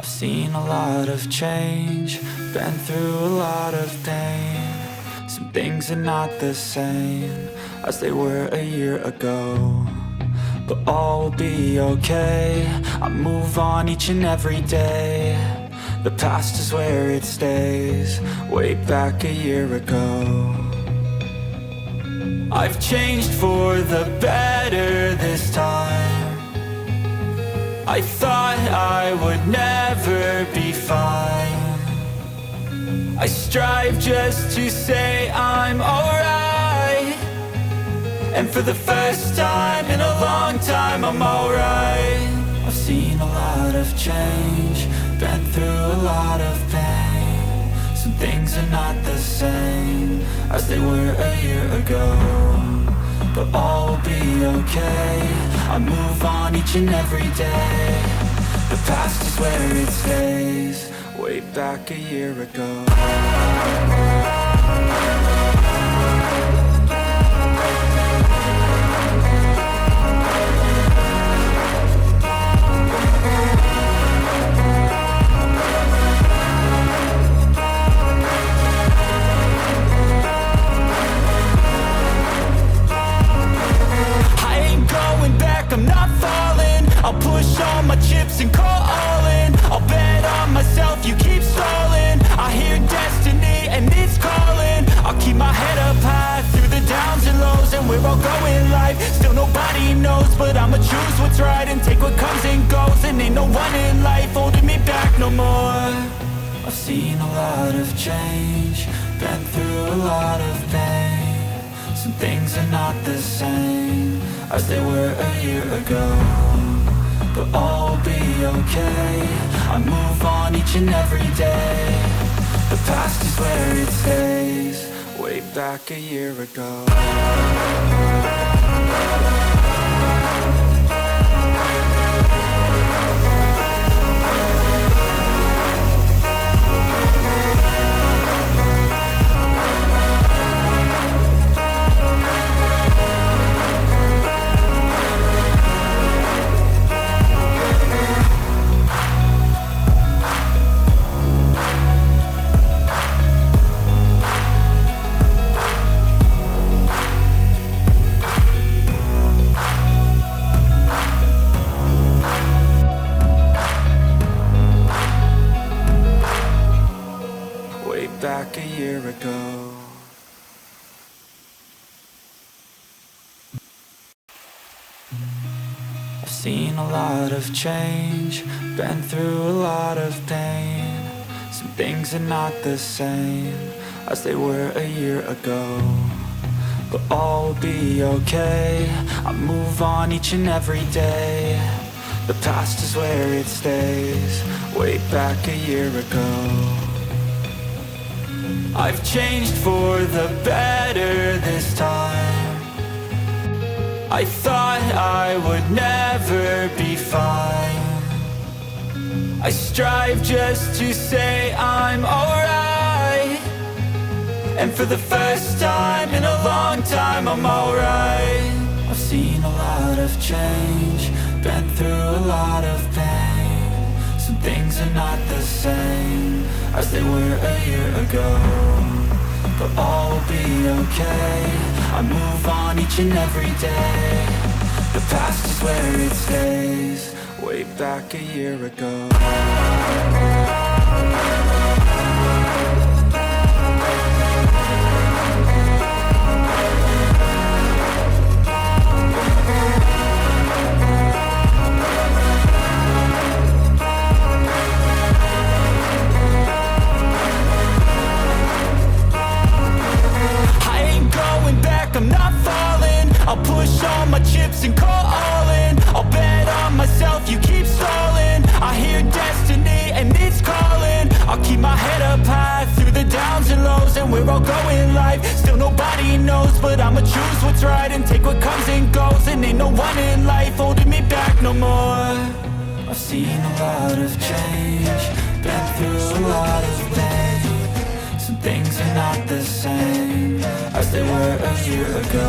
I've seen a lot of change, been through a lot of pain. Some things are not the same as they were a year ago, but all will be okay. I move on each and every day. The past is where it stays, way back a year ago. I've changed for the better this time. I thought I would never be fine. I strive just to say I'm alright, and for the first time in a long time I'm alright. I've seen a lot of change, been through a lot of pain. Some things are not the same as they were a year ago, but all will be okay. I move on each and every day. The past is where it stays, way back a year ago. I'm not falling, I'll push all my chips and call all in. I'll bet on myself, you keep stalling. I hear destiny and it's calling. I'll keep my head up high through the downs and lows, and we're all going life. Still nobody knows, but I'ma choose what's right and take what comes and goes. And ain't no one in life holding me back no more. I've seen a lot of change, been through a lot of pain. Some things are not the same as they were a year ago, but all will be okay. I move on each and every day. The past is where it stays, way back a year ago. Back a year ago. I've seen a lot of change, been through a lot of pain. Some things are not the same as they were a year ago, but all will be okay. I move on each and every day. The past is where it stays, way back a year ago. I've changed for the better this time. I thought I would never be fine. I strive just to say I'm alright, and for the first time in a long time I'm alright. I've seen a lot of change, been through a lot of pain. Some things are not the same as they were a year ago, but all will be okay. I move on each and every day. The past is where it stays, way back a year ago. I'm not falling, I'll push all my chips and call all in. I'll bet on myself, you keep stalling. I hear destiny and it's calling. I'll keep my head up high through the downs and lows, and we're all going life. Still nobody knows, but I'ma choose what's right and take what comes and goes. And ain't no one in life holding me back no more. I've seen a lot of change, been through a lot of pain. Some things are not the same as they were a year ago,